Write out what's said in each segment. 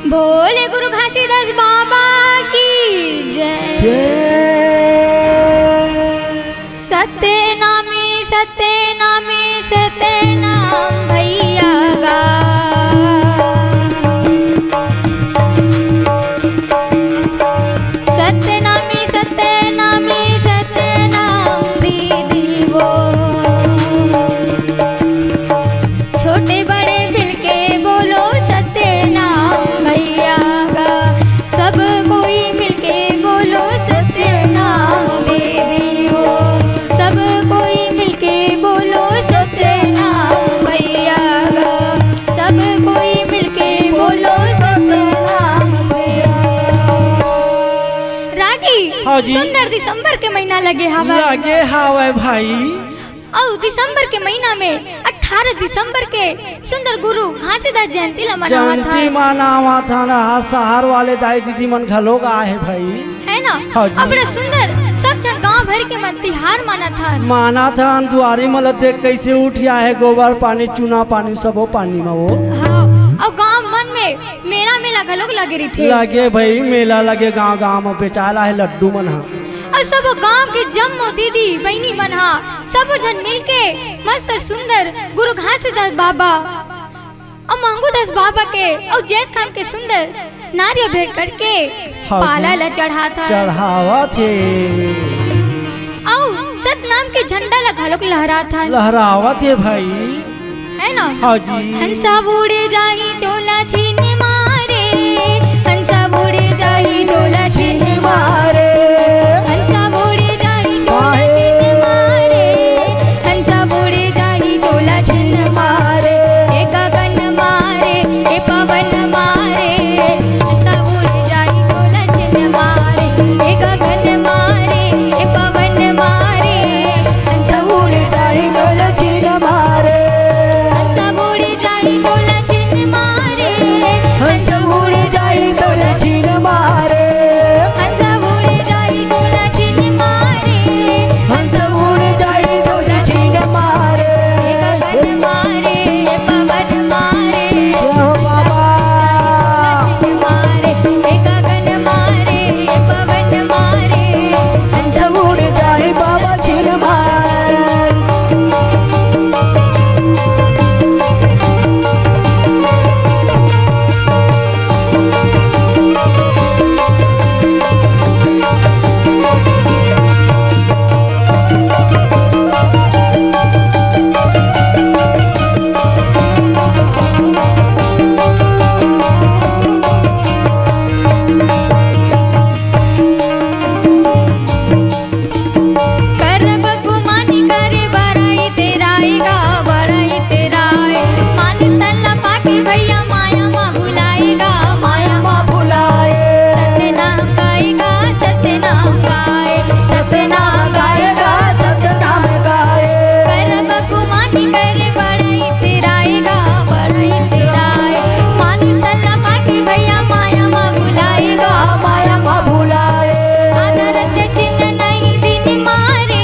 बोले गुरु घासीदास बाबा की जय। सत्यनामी सत्यनामी सत्यनाम भैया गा। सत्यनामी सत्यनामी सत्यनाम दीदी वो। छोटे बड़े मिलके बोलो सत्यनाम भैया गा। सब कोई मिलके बोलो सत्यनाम दीदी वो। सब कोई मिलके बोलो सत्यनाम भैया गा। सब कोई मिलके बोलो सत्यनाम रागी। सुंदर दिसंबर के महीना लगे हवा भाई। और दिसंबर के महीना में 18 दिसंबर के सुंदर गुरु घासीदास जयंती मनावा था ना। शहर वाले दाई दीदी मन घलोग आए भाई, है ना। बड़ा सुंदर सब गांव भर के मन तिहार माना था। दुआरी मतलब देख कैसे उठिया है, गोबर पानी चूना पानी सबो पानी में वो। हाँ, और गांव मन में मेला मेला घलोग लगे रही थे। लगे भाई मेला लगे, गांव गांव में बेचाला है लड्डू मन। और सब गांव के जम्मो दीदी बहनी मन सब जन मिलके मस्त सुंदर गुरु घासीदास बाबा और मंगूदास बाबा के और जैत खान के सुंदर नारियल भेंट करके पाला ला चढ़ावा थे। और सतनाम के झंडा ला घलोक लहरावा थे भाई, है ना। हाँ जी। हंसा उड़े जाही चोला छीन मारे। हंसा उड़े जाही चोला छीन मारे। हंसा उड़े जाही चोला छीन मारे। हंसा उड़े जाही चोला छीन मारे। ए गगन मारे ए पवन मारे। हंसा उड़े जाही चोला छीन मारे। ए गगन मारे ए पवन मारे। हंसा उड़े जाही चोला छीन मारे। हंसा उड़े जाही चोला छीन मारे। हंसा उड़े जाही चोला छीन मारे। हंसा उड़े जाही चोला छीन मारे। हंसा उड़े जाही चोला छीन मारे। ए गगन मारे ए पवन मारे। बाबा मारे ए गगन मारे ए पवन मारे। हंसा उड़े जाही बाबा छीन मारे। भैया माया माँ भुलाएगा। माया माँ बुलाए। सत्यनाम गाएगा सत्यनाम गाए। सत्यनाम गाएगा सत्यनाम गाए। करम गुमानी करे बड़ाई तेराएगा। बड़ाई तेराए। मानुष तल्ला पाके भैया माया माँ भुलाएगा। माया माँ भुलाए। आदरत चिन्ह नहीं दिन मारे।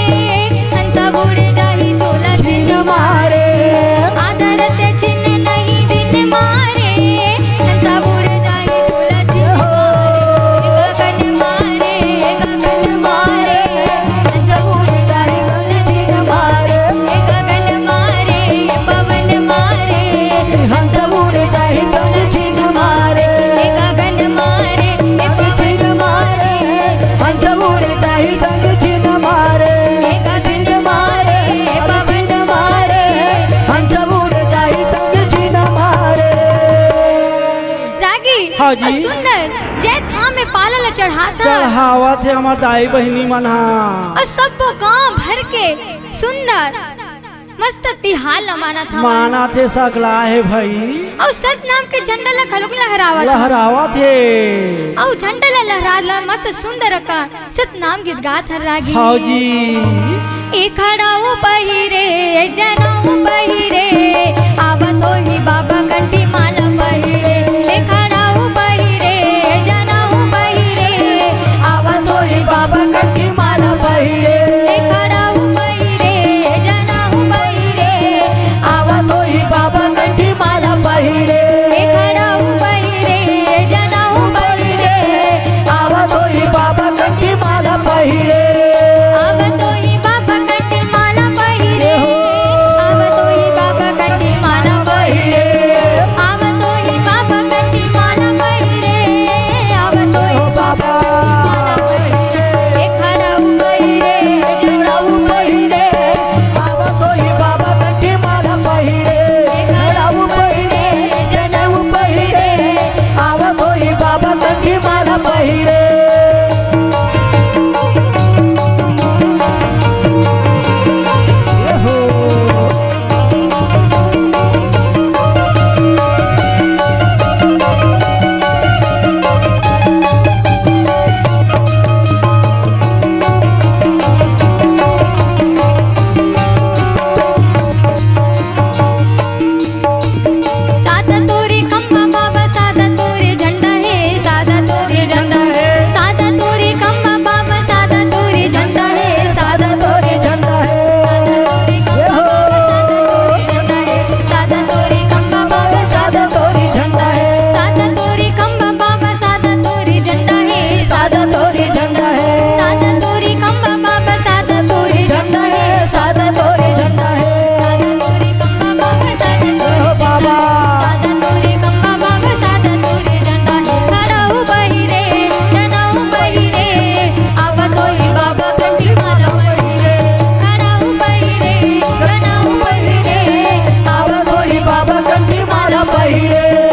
हंसा उड़े जाही चोला छीन मारे। आदरत चिन्ह नहीं दिन मारे। हंसा उड़े जाही चोला छीन मारे। गगन मारे हंसा उड़े जाही चोला छीन मारे। गगन मारे पवन मारे। हंसा उड़े जाही चोला छीन मारे। गगन मारे छीन मारे। हंसा उड़े जाही संग छीन मारे। गगन मारे पवन मारे। हंसा उड़े जाही संग छीन मारे। रागी। हाँ जी। सुंदर जैत खां में पाला ला चढ़ावा थे हमार दाई बहनी मन। और सब गांव भर के सुंदर मस्त तिहार माना थे सकला है भाई। और सतनाम के झंडा ला खलोक लहरावा थे। और झंडा ला लहरा मस्त सुंदर का सतनाम गीत गात हर रागी। हाँ जी। ए खड़ाऊ पहिरे जनाऊ पहिरे। आवत हो ही बाबा कंठी माला पहिरे। ए खड़ाऊ पहिरे जनाऊ पहिरे। आवत हो ही बाबा कंठी माला पहिरे। ए खड़ाऊ पहिरे जनाऊ पहिरे। आवत हो ही बाबा कंठी माला पहिरे। ए खड़ाऊ पहिरे हार पहिले